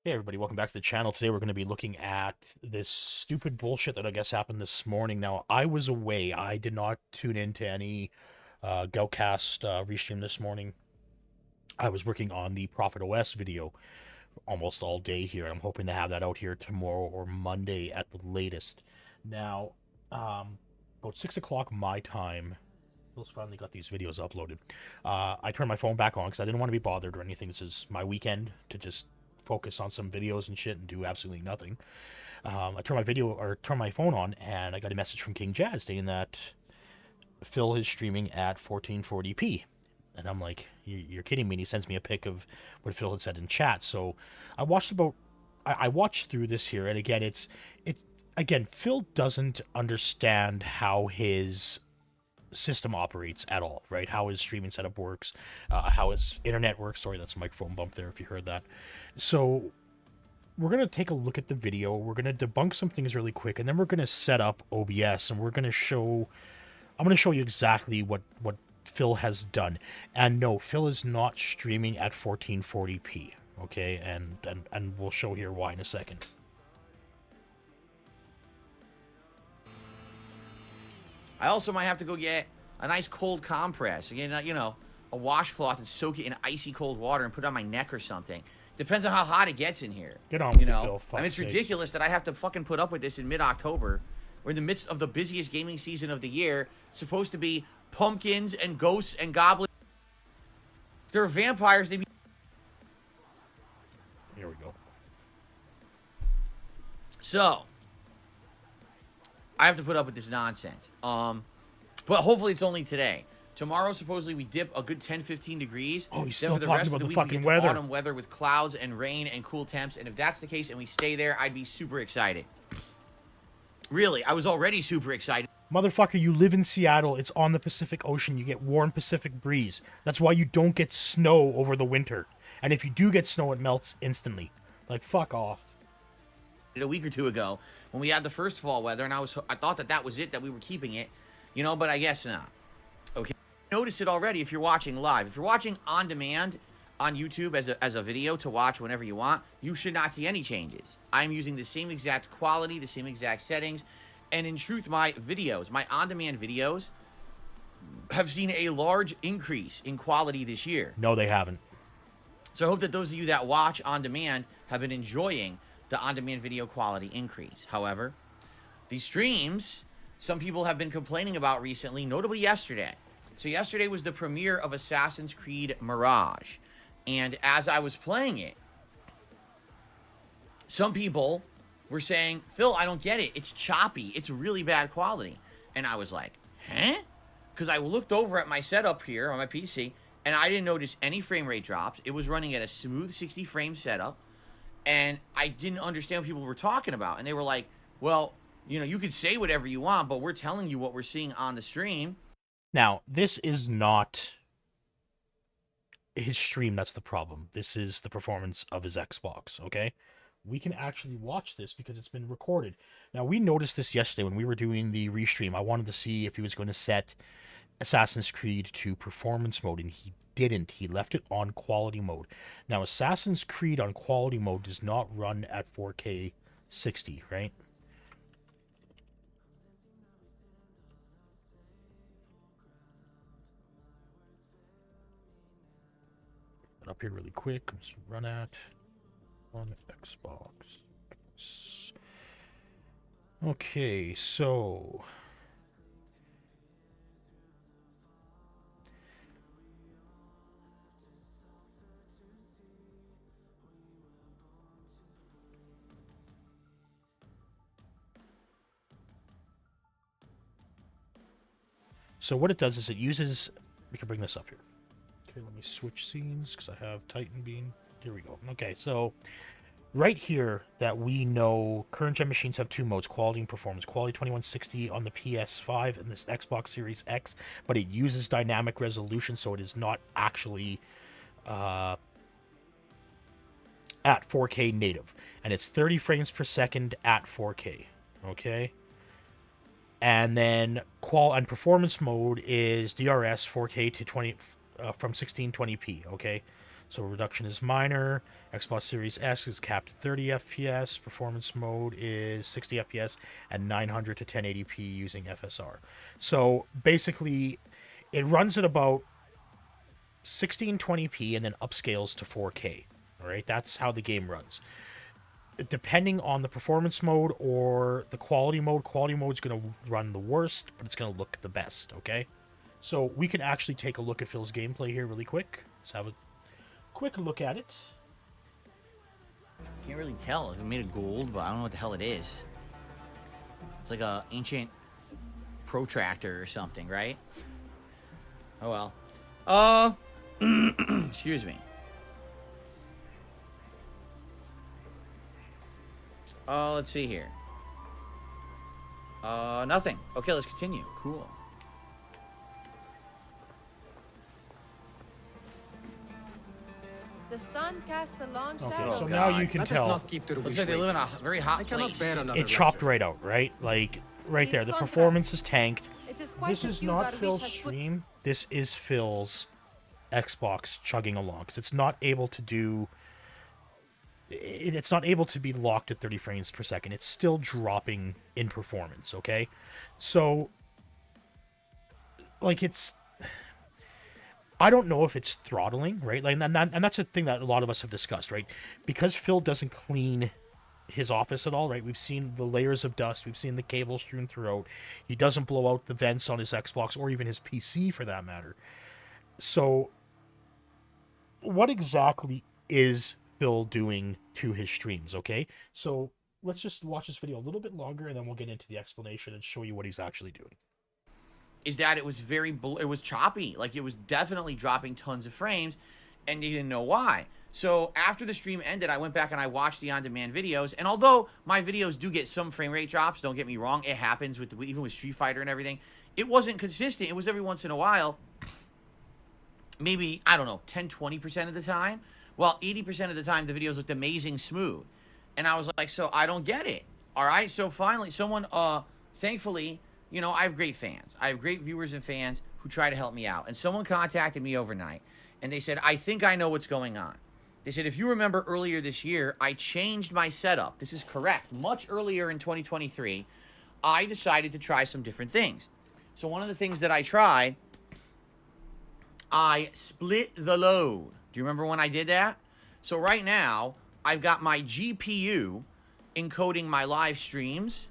Hey everybody, welcome back to the channel. Today we're going to be looking at this stupid bullshit that I guess happened this morning. Now, I was away. I did not tune into any Goutcast restream this morning. I was working on the Prophet OS video almost all day here. I'm hoping to have that out here tomorrow or Monday at the latest. Now, about 6 o'clock my time, Phil's finally got these videos uploaded. I turned my phone back on because I didn't want to be bothered or anything. This is my weekend to just focus on some videos and shit and do absolutely nothing. I turned my phone on, and I got a message from King Jazz saying that Phil is streaming at 1440p. And I'm like, you're kidding me. And he sends me a pic of what Phil had said in chat. So I watched through this here, and again, again, Phil doesn't understand how his system operates at all, right? How his streaming setup works, how his internet works. Sorry, that's a microphone bump there if you heard that. So we're going to take a look at the video. We're going to debunk some things really quick, and then we're going to set up OBS, and I'm going to show you exactly what Phil has done. And no, Phil is not streaming at 1440p, okay? And we'll show here why in a second. I also might have to go get a nice cold compress. Again, you know, a washcloth and soak it in icy cold water and put it on my neck or something. Depends on how hot it gets in here. Get on with you it, know? Phil. I mean, it's ridiculous that I have to fucking put up with this in mid-October. We're in the midst of the busiest gaming season of the year. It's supposed to be pumpkins and ghosts and goblins. If they're vampires, they be... Here we go. So, I have to put up with this nonsense. But hopefully it's only today. Tomorrow, supposedly, we dip a good 10-15 degrees. Oh, he's then still for the talking rest about of the the week, we fucking get to weather. autumn weather with clouds and rain and cool temps. And if that's the case and we stay there, I'd be super excited. Really, I was already super excited. Motherfucker, you live in Seattle. It's on the Pacific Ocean. You get warm Pacific breeze. That's why you don't get snow over the winter. And if you do get snow, it melts instantly. Like, fuck off. A week or two ago when we had the first fall weather, and I thought that was it, that we were keeping it, you know, but I guess not. Okay, notice it already if you're watching live. If you're watching on demand on YouTube as a video to watch whenever you want, you should not see any changes. I'm using the same exact quality, the same exact settings, and in truth, my on-demand videos have seen a large increase in quality this year. No, they haven't. So I hope that those of you that watch on demand have been enjoying the on-demand video quality increase. However, these streams, some people have been complaining about recently, notably yesterday. So yesterday was the premiere of Assassin's Creed Mirage. And as I was playing it, some people were saying, Phil, I don't get it. It's choppy. It's really bad quality. And I was like, huh? Because I looked over at my setup here on my PC, and I didn't notice any frame rate drops. It was running at a smooth 60 frame setup. And I didn't understand what people were talking about. And they were like, well, you know, you could say whatever you want, but we're telling you what we're seeing on the stream. Now, this is not his stream that's the problem. This is the performance of his Xbox, okay? We can actually watch this because it's been recorded. Now, we noticed this yesterday when we were doing the restream. I wanted to see if he was going to set Assassin's Creed to performance mode, and he didn't. He left it on quality mode. Now, Assassin's Creed on quality mode does not run at 4K 60, right? Get up here really quick. Let's run at on Xbox. Okay, so what it does is it uses, we can bring this up here. Okay, let me switch scenes because I have Titan being, here we go. Okay, so right here that we know current gen machines have two modes, quality and performance. Quality 2160 on the PS5 and this Xbox Series X, but it uses dynamic resolution, so it is not actually at 4K native. And it's 30 frames per second at 4K, okay? And then and performance mode is DRS 4K to 20 from 1620p, okay? So reduction is minor. Xbox Series S is capped at 30 FPS. Performance mode is 60 FPS and 900 to 1080p using FSR. So basically, it runs at about 1620p and then upscales to 4K. All right, that's how the game runs. Depending on the performance mode or the quality mode's going to run the worst, but it's going to look the best, okay? So we can actually take a look at Phil's gameplay here really quick. Let's have a quick look at it. Can't really tell. It's made of gold, but I don't know what the hell it is. It's like a ancient protractor or something, right? Oh well. Excuse me. Let's see here. Nothing. Okay, let's continue. Cool. The sun casts a long Okay, shadow. so now you can Let us tell not keep the Looks wish like they live in waiting. a very hot I cannot place. bear another It chopped lecture. right out, right? Like, right there. The These performance is tanked. It is quite This a is few not Darwish Phil's has put- stream. This is Phil's Xbox chugging along. Because it's not able to do... It's not able to be locked at 30 frames per second. It's still dropping in performance, okay? So, like, it's... I don't know if it's throttling, right? Like, and that's a thing that a lot of us have discussed, right? Because Phil doesn't clean his office at all, right? We've seen the layers of dust. We've seen the cables strewn throughout. He doesn't blow out the vents on his Xbox or even his PC for that matter. So, what exactly is Phil doing to his streams, okay? So, let's just watch this video a little bit longer and then we'll get into the explanation and show you what he's actually doing. Is that it was it was choppy. Like, it was definitely dropping tons of frames, and you didn't know why. So after the stream ended, I went back and I watched the on-demand videos, and although my videos do get some frame rate drops, don't get me wrong, it happens with even with Street Fighter and everything. It wasn't consistent. It was every once in a while, maybe, I don't know, 10-20% of the time. Well, 80% of the time, the videos looked amazing smooth. And I was like, so I don't get it. All right, so finally, someone, thankfully, you know, I have great fans. I have great viewers and fans who try to help me out. And someone contacted me overnight, and they said, I think I know what's going on. They said, if you remember earlier this year, I changed my setup. This is correct. Much earlier in 2023, I decided to try some different things. So one of the things that I tried, I split the load. Do you remember when I did that? So right now, I've got my GPU encoding my live streams,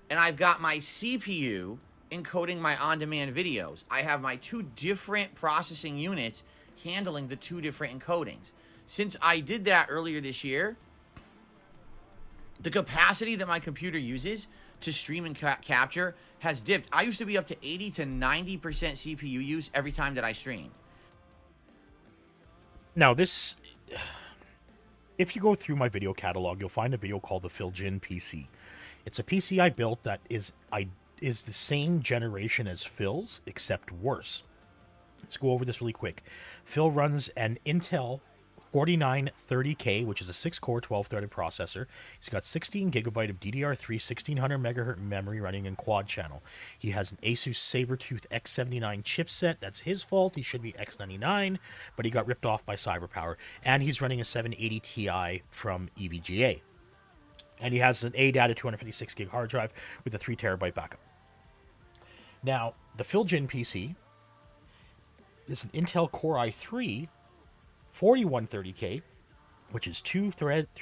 and I've got my CPU encoding my on-demand videos. I have my two different processing units handling the two different encodings. Since I did that earlier this year, the capacity that my computer uses to stream and capture has dipped. I used to be up to 80 to 90% CPU use every time that I streamed. Now, this... If you go through my video catalog, you'll find a video called the Philgin PC. It's a PC I built that is the same generation as Phil's, except worse. Let's go over this really quick. Phil runs an Intel 4930K, which is a 6-core, 12-threaded processor. He's got 16 gigabyte of DDR3 1600 megahertz memory running in quad channel. He has an Asus Sabertooth X79 chipset. That's his fault. He should be X99, but he got ripped off by CyberPower. And he's running a 780 Ti from EVGA. And he has an ADATA 256 gig hard drive with a 3 terabyte backup. Now, the Philgin PC is an Intel Core i3 4130K, which is 2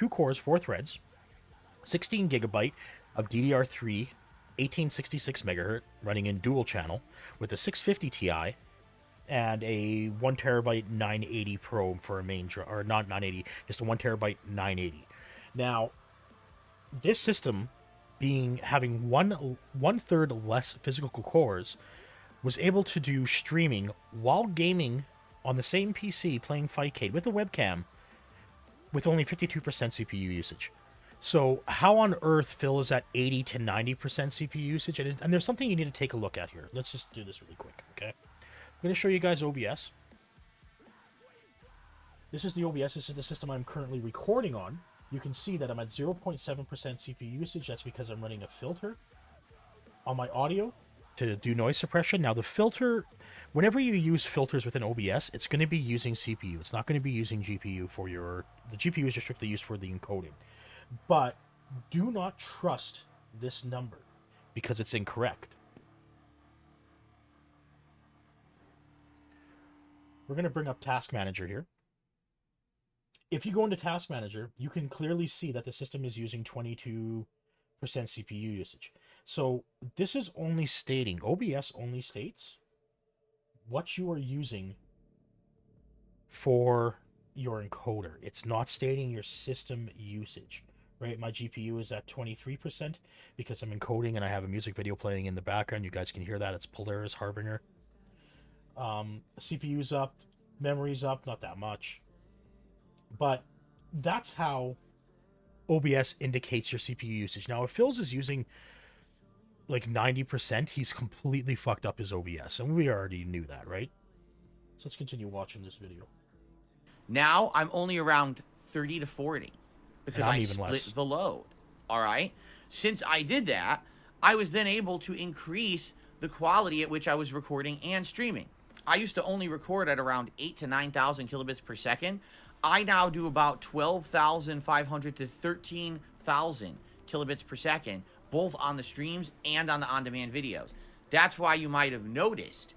cores, 4 threads, 16 gigabyte of DDR3 1866 megahertz running in dual channel with a 650 Ti and a 1 terabyte 980 probe for a main or not 980, just a 1 terabyte 980. Now, this system having one third less physical cores was able to do streaming while gaming on the same PC playing Fightcade with a webcam with only 52% CPU usage. So how on earth Phil is at 80 to 90% CPU usage? And there's something you need to take a look at here. Let's just do this really quick, okay? I'm going to show you guys OBS. This is the OBS. This is the system I'm currently recording on. You can see that I'm at 0.7% CPU usage. That's because I'm running a filter on my audio. to do noise suppression. Now the filter, whenever you use filters within OBS, it's going to be using CPU. It's not going to be using GPU for your. The GPU is just strictly used for the encoding. But do not trust this number because it's incorrect. We're going to bring up Task Manager here. If you go into Task Manager, you can clearly see that the system is using 22% CPU usage. So this is only stating, OBS only states what you are using for your encoder. It's not stating your system usage, right? My GPU is at 23% because I'm encoding and I have a music video playing in the background. You guys can hear that. It's Polaris Harbinger. CPU's up, memory's up, not that much. But that's how OBS indicates your CPU usage. Now, if Phil's is using like 90%, he's completely fucked up his OBS. And we already knew that, right? So let's continue watching this video. Now I'm only around 30 to 40 because I split the load. All right. Since I did that, I was then able to increase the quality at which I was recording and streaming. I used to only record at around 8 to 9,000 kilobits per second. I now do about 12,500 to 13,000 kilobits per second, both on the streams and on the on-demand videos. That's why you might have noticed.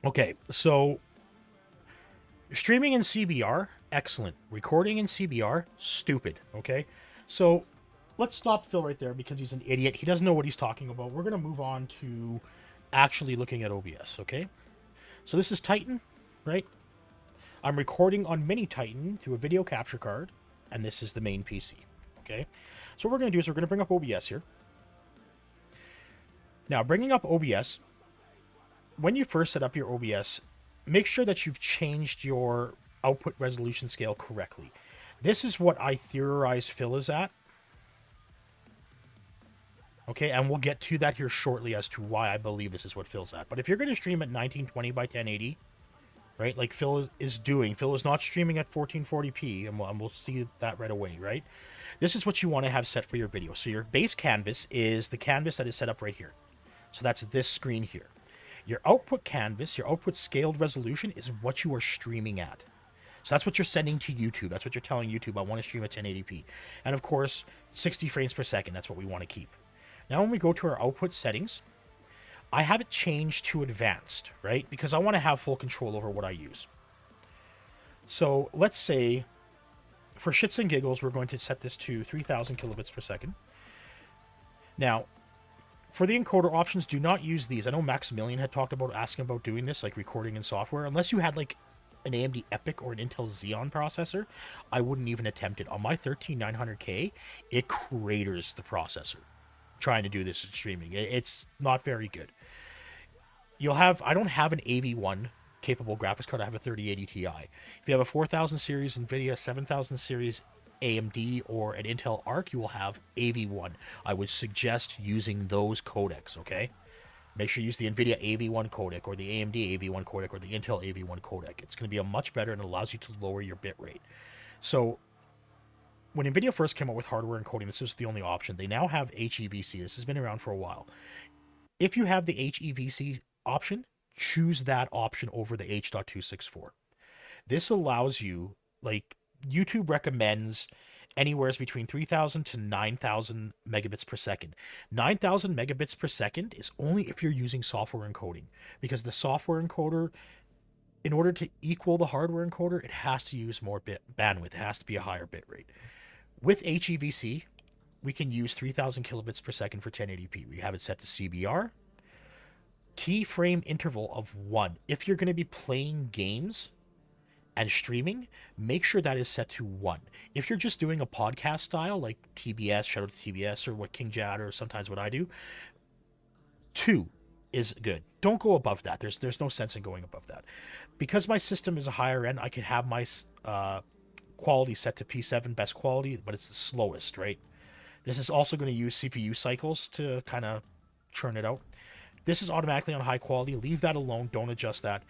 Okay, so streaming in CBR, excellent. Recording in CBR, stupid, okay? So let's stop Phil right there because he's an idiot. He doesn't know what he's talking about. We're going to move on to actually looking at OBS, okay? So this is Titan, right? I'm recording on Mini Titan through a video capture card, and this is the main PC, okay? So what we're going to do is we're going to bring up OBS here. Now, bringing up OBS, when you first set up your OBS, make sure that you've changed your output resolution scale correctly. This is what I theorize Phil is at. Okay, and we'll get to that here shortly as to why I believe this is what Phil's at. But if you're going to stream at 1920 by 1080, right, like Phil is doing, Phil is not streaming at 1440p, and we'll see that right away, right? This is what you want to have set for your video. So your base canvas is the canvas that is set up right here. So that's this screen here. Your output canvas, your output scaled resolution is what you are streaming at. So that's what you're sending to YouTube. That's what you're telling YouTube, I want to stream at 1080p. And of course, 60 frames per second, that's what we want to keep. Now when we go to our output settings, I have it changed to advanced, right? Because I want to have full control over what I use. So let's say, for shits and giggles, we're going to set this to 3,000 kilobits per second. Now, for the encoder options, do not use these. I know Maximilian had talked about asking about doing this, like recording in software. Unless you had like an AMD EPYC or an Intel Xeon processor, I wouldn't even attempt it. On my 13900K, it craters the processor trying to do this in streaming. It's not very good. You'll have, I don't have an AV1 capable graphics card. I have a 3080 Ti. If you have a 4000 series NVIDIA, 7000 series AMD, or an Intel Arc, you will have AV1. I would suggest using those codecs, okay? Make sure you use the NVIDIA AV1 codec, or the AMD AV1 codec, or the Intel AV1 codec. It's going to be a much better, and it allows you to lower your bit rate. So when NVIDIA first came out with hardware encoding, this was the only option. They now have HEVC. This has been around for a while. If you have the HEVC option, choose that option over the H.264. This allows you, like, YouTube recommends anywhere between 3,000 to 9,000 megabits per second. 9,000 megabits per second is only if you're using software encoding, because the software encoder, in order to equal the hardware encoder, it has to use more bandwidth. It has to be a higher bit rate. With HEVC, we can use 3,000 kilobits per second for 1080p. We have it set to CBR. Keyframe interval of 1. If you're going to be playing games and streaming, make sure that is set to 1. If you're just doing a podcast style, like TBS, shout out to TBS, or what King Jad, or sometimes what I do, 2 is good. Don't go above that. There's no sense in going above that. Because my system is a higher end, I can have my quality set to P7, best quality, but it's the slowest, right? This is also going to use CPU cycles to kind of churn it out. This is automatically on high quality. Leave that alone. Don't adjust that.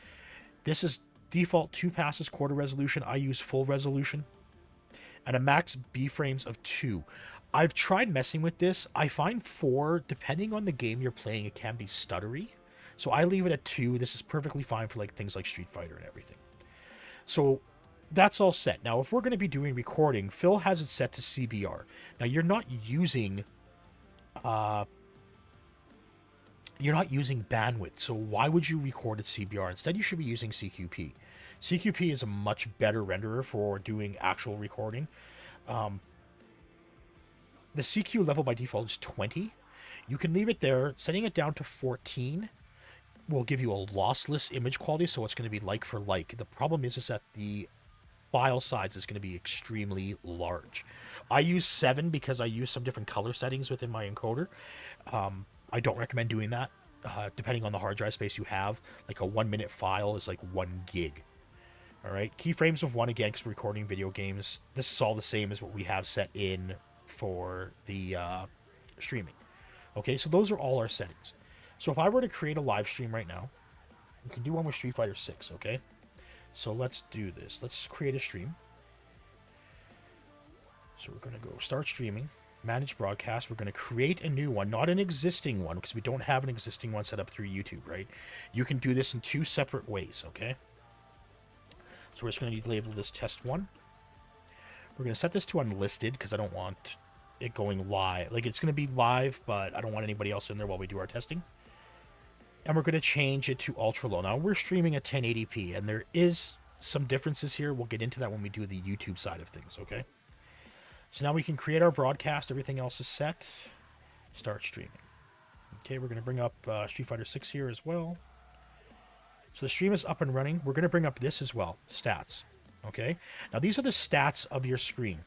This is default 2 passes quarter resolution. I use full resolution. And a max B frames of 2. I've tried messing with this. I find 4, depending on the game you're playing, it can be stuttery. So I leave it at 2. This is perfectly fine for like things like Street Fighter and everything. So that's all set. Now, if we're going to be doing recording, Phil has it set to CBR. Now, uh, you're not using bandwidth, so why would you record at CBR? Instead, you should be using CQP. CQP is a much better renderer for doing actual recording. The CQ level by default is 20. You can leave it there. Setting it down to 14 will give you a lossless image quality, so it's going to be like for like. The problem is that the file size is going to be extremely large. I use 7 because I use some different color settings within my encoder. I don't recommend doing that. Depending on the hard drive space you have, like a 1-minute file is like 1 gig. All right, keyframes of 1 again because we're recording video games. This is all the same as what we have set in for the streaming. Okay, so those are all our settings. So if I were to create a live stream right now, we can do one with Street Fighter 6, okay? So let's do this. Let's create a stream. So we're going to go start streaming, manage broadcast. We're going to create a new one, not an existing one, because we don't have an existing one set up through YouTube, right? You can do this in 2 separate ways, okay? So we're just going to label this test 1. We're going to set this to unlisted because I don't want it going live. Like, it's going to be live, but I don't want anybody else in there while we do our testing. And we're going to change it to ultra low. Now, we're streaming at 1080p, and there is some differences here. We'll get into that when we do the YouTube side of things, okay? So now we can create our broadcast. Everything else is set. Start streaming. Okay, we're going to bring up Street Fighter 6 here as well. So the stream is up and running. We're going to bring up this as well, stats. Okay, now these are the stats of your screen,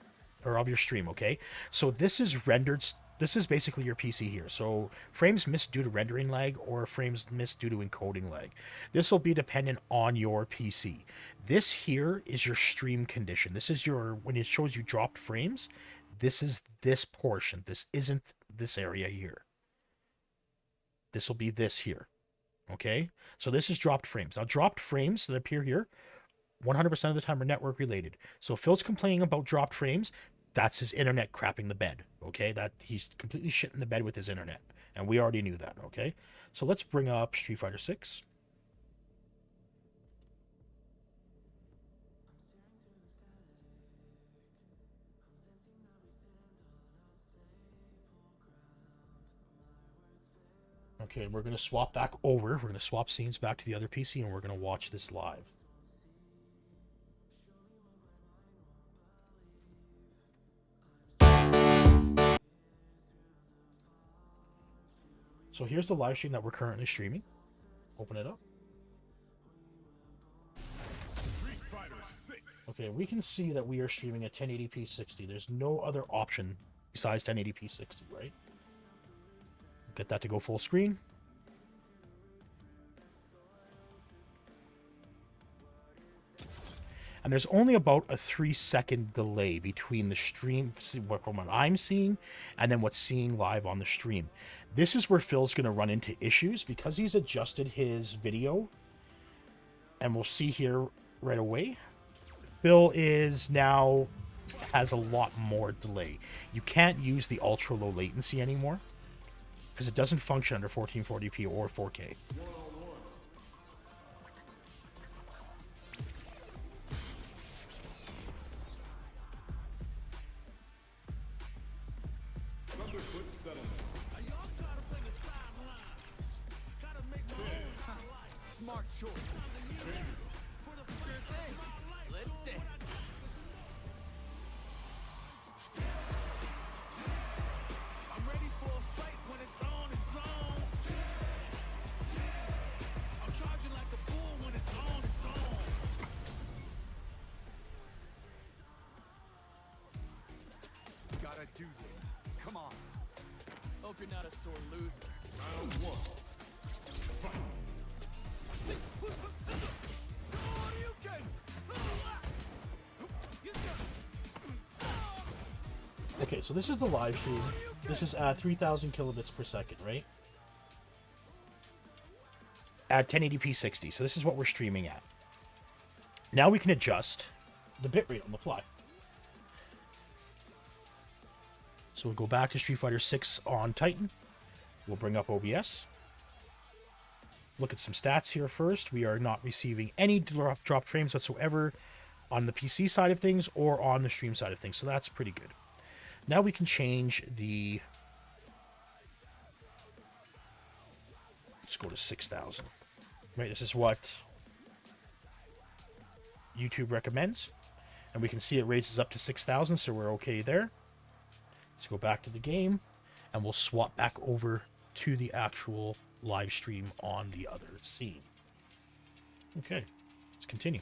or of your stream, okay? So this is rendered, this is basically your PC here. So frames missed due to rendering lag or frames missed due to encoding lag. This will be dependent on your PC. This here is your stream condition. This is your, when it shows you dropped frames, this is this portion. This isn't this area here. This will be this here, okay? So this is dropped frames. Now dropped frames that appear here, 100% of the time are network related. So if Phil's complaining about dropped frames, that's his internet crapping the bed, okay? That he's completely shitting the bed with his internet, and we already knew that, okay? So let's bring up Street Fighter 6. Okay, we're going to swap back over. We're going to swap scenes back to the other PC, and we're going to watch this live. So here's the live stream that we're currently streaming. Open it up. Okay, we can see that we are streaming at 1080p 60. There's no other option besides 1080p 60, right? Get that to go full screen. And there's only about a 3-second delay between the stream, from what I'm seeing, and then what's seeing live on the stream. This is where Phil's going to run into issues because he's adjusted his video. And we'll see here right away. Phil is now has a lot more delay. You can't use the ultra low latency anymore because it doesn't function under 1440p or 4K. Smart choice. For the sure thing. Let's dance. I'm ready for a fight when it's on its own. I'm charging like a bull when it's on its own. Gotta do this. Come on. Hope you're not a sore loser. Round 1. Fight. Okay, so this is the live stream. This is at 3000 kilobits per second, right? At 1080p 60. So this is what we're streaming at. Now we can adjust the bitrate on the fly. So we'll go back to Street Fighter 6 on Titan. We'll bring up OBS. Look at some stats here first. We are not receiving any dropped frames whatsoever on the PC side of things or on the stream side of things. So that's pretty good. Now we can change the... Let's go to 6,000. Right, this is what YouTube recommends. And we can see it raises up to 6,000, so we're okay there. Let's go back to the game, and we'll swap back over to the actual live stream on the other scene. Okay, let's continue.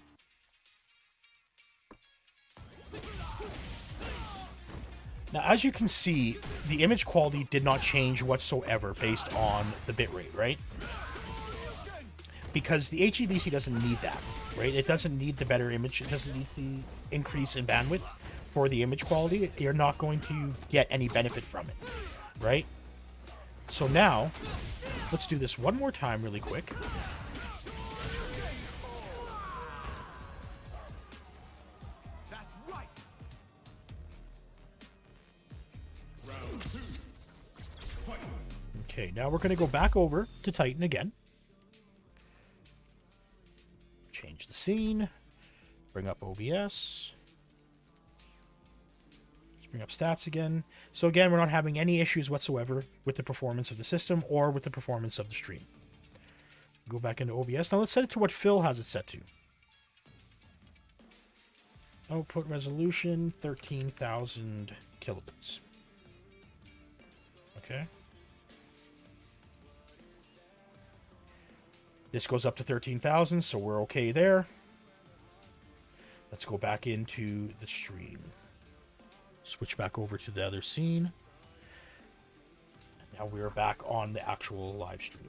Now, as you can see, the image quality did not change whatsoever based on the bitrate, right? Because the HEVC doesn't need that, right? It doesn't need the better image. It doesn't need the increase in bandwidth for the image quality. You're not going to get any benefit from it, right? So now, let's do this one more time really quick. That's right. Okay, now we're going to go back over to Titan again. Change the scene. Bring up OBS. Let's bring up stats again. So again, we're not having any issues whatsoever with the performance of the system or with the performance of the stream. Go back into OBS. Now let's set it to what Phil has it set to. Output resolution, 13,000 kilobits. Okay. This goes up to 13,000, so we're okay there. Let's go back into the stream. Switch back over to the other scene. And now we're back on the actual live stream.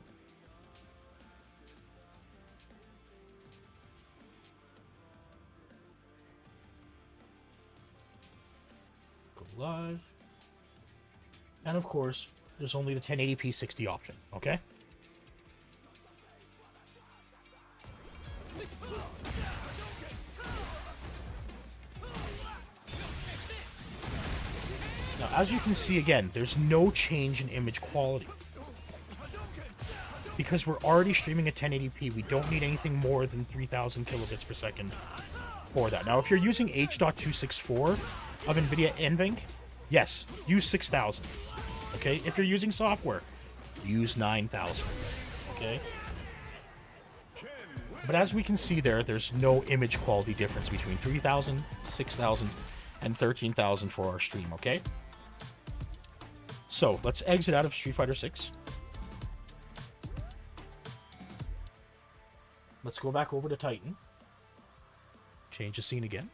Go live. And of course, there's only the 1080p 60 option, okay? Now, as you can see again, there's no change in image quality. Because we're already streaming at 1080p, we don't need anything more than 3,000 kilobits per second for that. Now, if you're using H.264 of NVIDIA NVENC, yes, use 6,000. Okay? If you're using software, use 9,000. Okay? But as we can see there, there's no image quality difference between 3,000, 6,000, and 13,000 for our stream, okay? So, let's exit out of Street Fighter 6. Let's go back over to Titan. Change the scene again.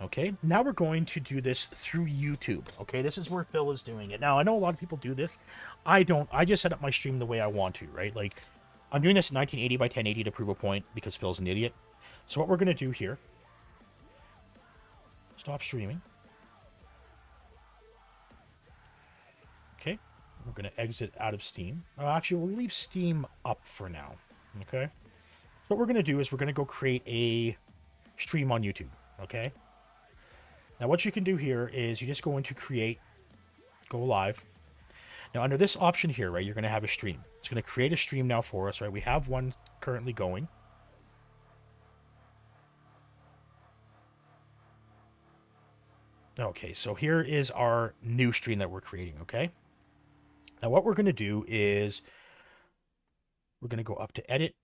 Okay, now we're going to do this through YouTube. Okay, this is where Phil is doing it. Now, I know a lot of people do this. I don't. I just set up my stream the way I want to, right? Like, I'm doing this 1980 by 1080 to prove a point because Phil's an idiot. So what we're going to do here, stop streaming. Okay, we're going to exit out of Steam. Actually, we'll leave Steam up for now. Okay, so what we're going to do is we're going to go create a stream on YouTube. Okay, now what you can do here is you just go into create, go live. Now, under this option here, right, you're going to have a stream. It's going to create a stream now for us, right? We have one currently going. Okay, so here is our new stream that we're creating, okay? Now, what we're going to do is we're going to go up to edit.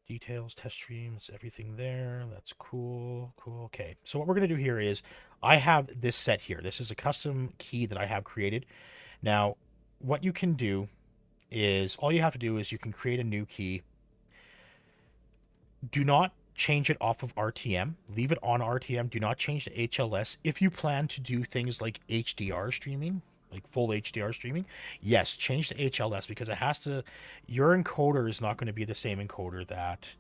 Details, test streams, everything there. That's cool. Cool. Okay. So what we're going to do here is I have this set here. This is a custom key that I have created. Now, what you can do is all you have to do is you can create a new key. Do not change it off of RTM. Leave it on RTM. Do not change to HLS. If you plan to do things like HDR streaming, like full HDR streaming, yes, change to HLS because it has to. Your encoder is not going to be the same encoder that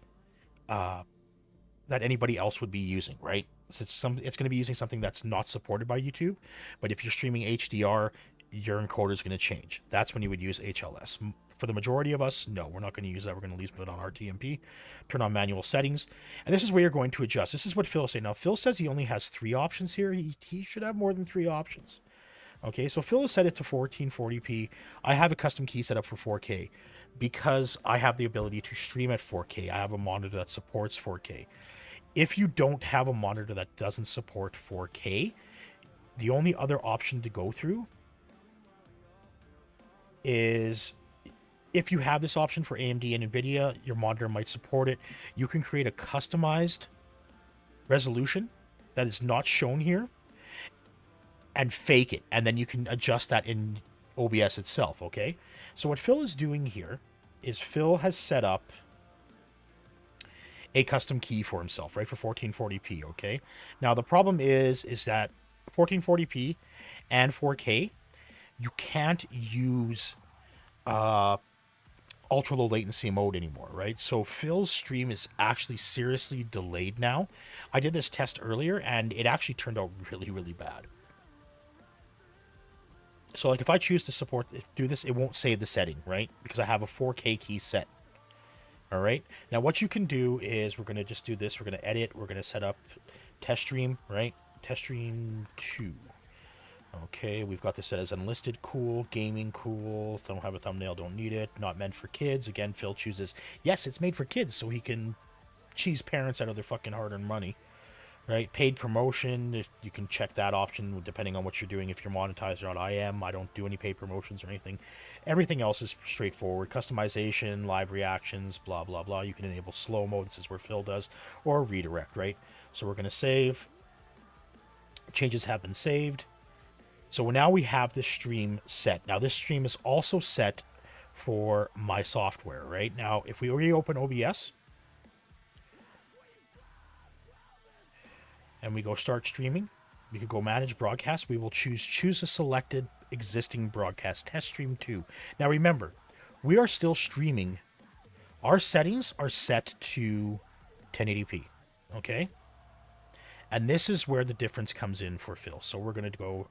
that anybody else would be using, right? So it's going to be using something that's not supported by YouTube. But if you're streaming HDR, your encoder is going to change. That's when you would use HLS. for the majority of us, no, we're not going to use that. We're going to leave it on RTMP, turn on manual settings, and this is where you're going to adjust. This is what Phil said. Now, Phil says he only has 3 options here. He should have more than 3 options. Okay, so Phil has set it to 1440p. I have a custom key set up for 4K because I have the ability to stream at 4K. I have a monitor that supports 4K. If you don't have a monitor that doesn't support 4K, the only other option to go through is, if you have this option for AMD and NVIDIA, your monitor might support it. You can create a customized resolution that is not shown here and fake it, and then you can adjust that in OBS itself, okay? So what Phil is doing here is Phil has set up a custom key for himself, right, for 1440p, okay? Now, the problem is that 1440p and 4K, you can't use ultra low latency mode anymore, right? So Phil's stream is actually seriously delayed now. I did this test earlier, and it actually turned out really, really bad. So, like, if I choose to do this, it won't save the setting, right? Because I have a 4K key set. All right. Now, what you can do is we're going to just do this. We're going to edit. We're going to set up test stream, right? Test stream 2. Okay. We've got this set as unlisted. Cool. Gaming. Cool. Don't have a thumbnail. Don't need it. Not meant for kids. Again, Phil chooses, yes, it's made for kids so he can cheese parents out of their fucking hard-earned money. Right, paid promotion, you can check that option depending on what you're doing, if you're monetized or not. I don't do any paid promotions or anything. Everything else is straightforward. Customization, live reactions, blah, blah, blah. You can enable slow-mo, this is where Phil does, or redirect, right? So we're going to save. Changes have been saved. So now we have this stream set. Now this stream is also set for my software, right? Now, if we reopen OBS, and we go start streaming, we could go manage broadcast. We will choose a selected existing broadcast, test stream 2. Now remember, we are still streaming. Our settings are set to 1080p, okay? And this is where the difference comes in for Phil. So we're going to go,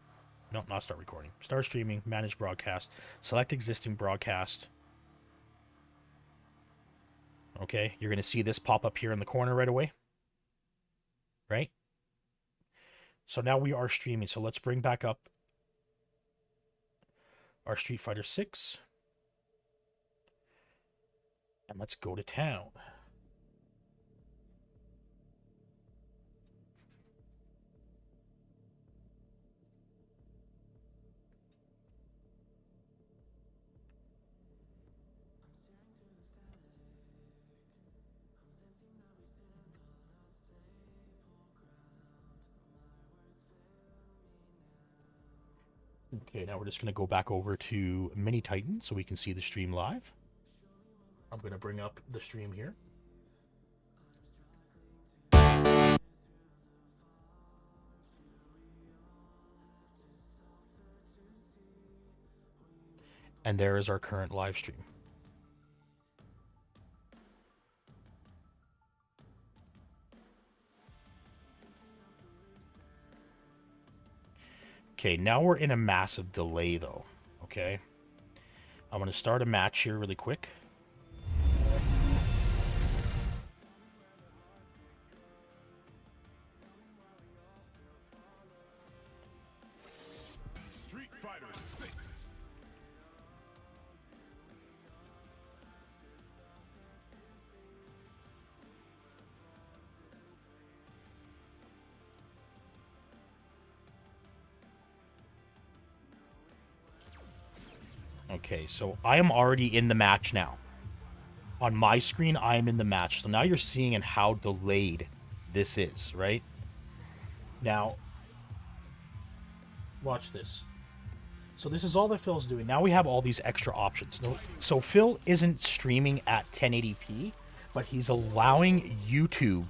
no, not start recording. Start streaming, manage broadcast, select existing broadcast. Okay, you're going to see this pop up here in the corner right away, right? So now we are streaming. So let's bring back up our Street Fighter 6. And let's go to town. Okay, now we're just going to go back over to Mini Titan so we can see the stream live. I'm going to bring up the stream here. And there is our current live stream. Okay, now we're in a massive delay, though. Okay. I'm going to start a match here really quick. Street Fighter 6. Okay, so I am already in the match now. On my screen, I am in the match. So now you're seeing how delayed this is, right? Now, watch this. So this is all that Phil's doing. Now we have all these extra options. So Phil isn't streaming at 1080p, but he's allowing YouTube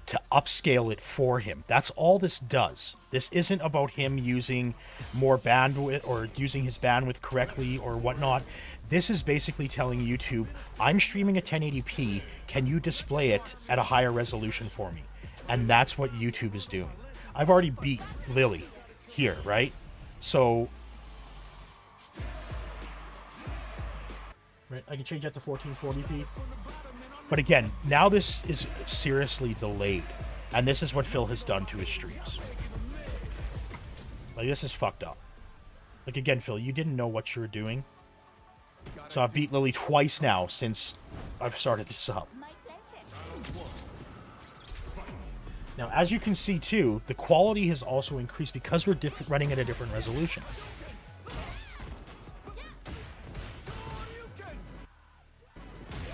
to upscale it for him. That's all this does. This isn't about him using more bandwidth or using his bandwidth correctly or whatnot. This is basically telling YouTube, I'm streaming at 1080p. Can you display it at a higher resolution for me? And that's what YouTube is doing. I've already beat Lily here, right? So right? I can change that to 1440p. But again, now this is seriously delayed. And this is what Phil has done to his streams. Like, this is fucked up. Like, again, Phil, you didn't know what you were doing. So I've beat Lily twice now since I've started this up. Now, as you can see, too, the quality has also increased because we're running at a different resolution.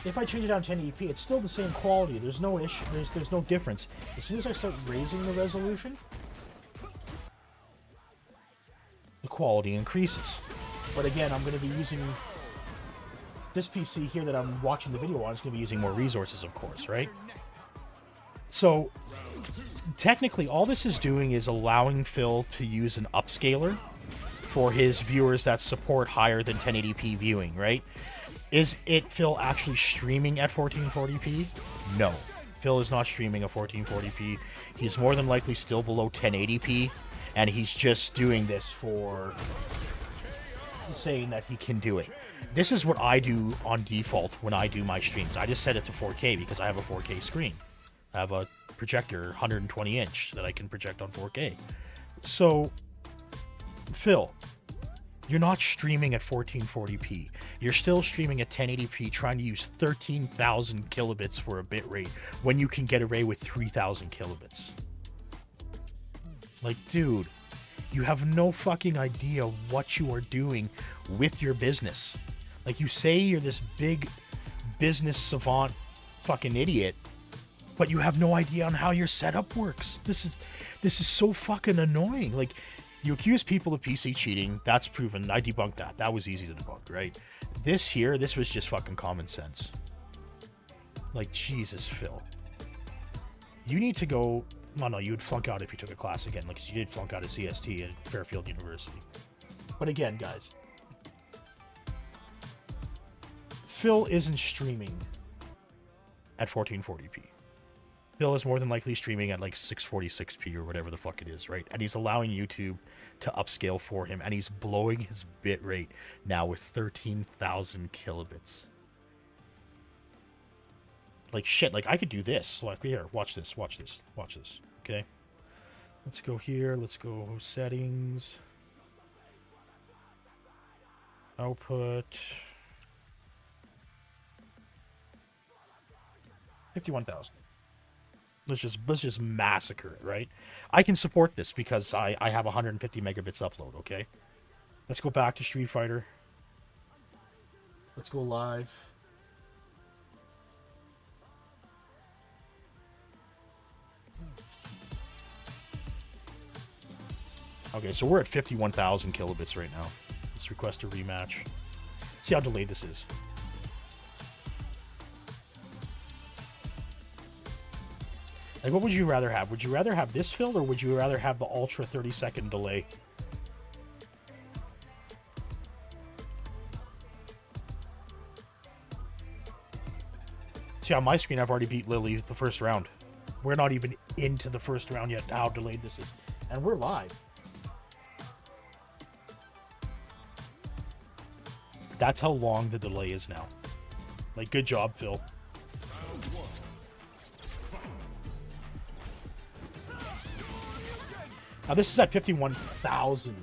If I change it down to 1080p, it's still the same quality. There's no issue. There's no difference. As soon as I start raising the resolution, the quality increases. But again, I'm going to be using this PC here that I'm watching the video on. Is going to be using more resources, of course, right? So technically, all this is doing is allowing Phil to use an upscaler for his viewers that support higher than 1080p viewing, right? Is it Phil actually streaming at 1440p? No. Phil is not streaming at 1440p. He's more than likely still below 1080p, and he's just doing this for saying that he can do it. This is what I do on default when I do my streams. I just set it to 4K because I have a 4K screen. I have a projector, 120 inch, that I can project on 4K. So, Phil, you're not streaming at 1440p. You're still streaming at 1080p, trying to use 13,000 kilobits for a bit rate when you can get away with 3,000 kilobits. Like, dude, you have no fucking idea what you are doing with your business. Like, you say you're this big business savant fucking idiot, but you have no idea on how your setup works. This is so fucking annoying. Like, you accuse people of PC cheating. That's proven. I debunked that. That was easy to debunk, right? This was just fucking common sense. Like, Jesus, Phil. You need to go... Well, no, you would flunk out if you took a class again, like, 'cause you did flunk out of CST at Fairfield University. But again, guys, Phil isn't streaming at 1440p. Phil is more than likely streaming at like 646p or whatever the fuck it is, right? And he's allowing YouTube to upscale for him, and he's blowing his bit rate now with 13,000 kilobits. Like, shit, like, I could do this. Like, here, watch this, okay? Let's go here, let's go settings. Output. 51,000. Let's just massacre it, right? I can support this because I have 150 megabits upload, okay? Let's go back to Street Fighter. Let's go live. Okay, so we're at 51,000 kilobits right now. Let's request a rematch. See how delayed this is. Like, what would you rather have? Would you rather have this filled, or would you rather have the ultra 30-second delay? See, on my screen, I've already beat Lily the first round. We're not even into the first round yet, how delayed this is. And we're live. That's how long the delay is now. Like, good job, Phil. Now, this is at 51,000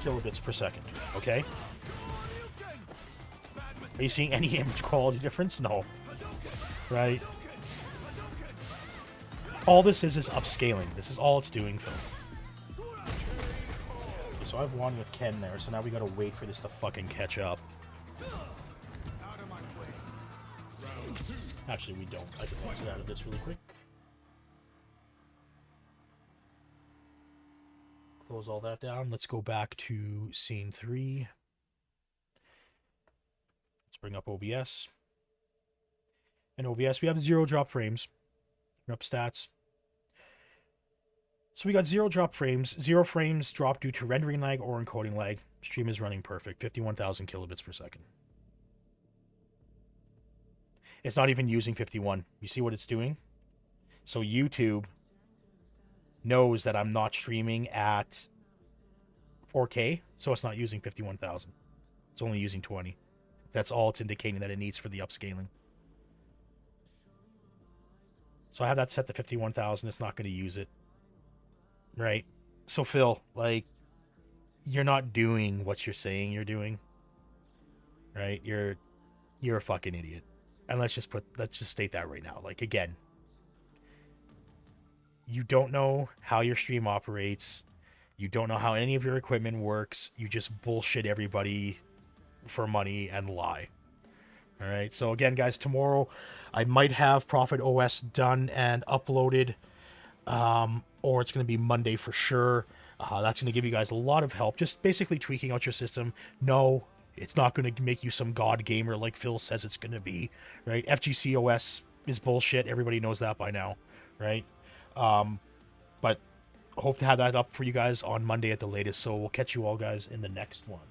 kilobits per second, okay? Are you seeing any image quality difference? No. Right? All this is upscaling. This is all it's doing, Phil. So I've won with Ken there, so now we gotta wait for this to fucking catch up. Actually, we don't. I can exit out of this really quick. Close all that down. Let's go back to scene 3. Let's bring up OBS. In OBS, we have 0 drop frames. Bring up stats. So we got 0 drop frames. 0 frames dropped due to rendering lag or encoding lag. Stream is running perfect. 51,000 kilobits per second. It's not even using 51. You see what it's doing? So YouTube knows that I'm not streaming at 4K, so it's not using 51,000. It's only using 20. That's all it's indicating that it needs for the upscaling. So I have that set to 51,000. It's not going to use it. Right? So Phil, like, you're not doing what you're saying you're doing. Right? You're a fucking idiot. And let's just state that right now. Like, again, you don't know how your stream operates. You don't know how any of your equipment works. You just bullshit everybody for money and lie. All right. So again, guys, tomorrow I might have Prophet OS done and uploaded, or it's going to be Monday for sure. That's going to give you guys a lot of help, just basically tweaking out your system. No, it's not going to make you some god gamer like Phil says it's going to be, right? FGC OS is bullshit. Everybody knows that by now, right? But hope to have that up for you guys on Monday at the latest. So we'll catch you all guys in the next one.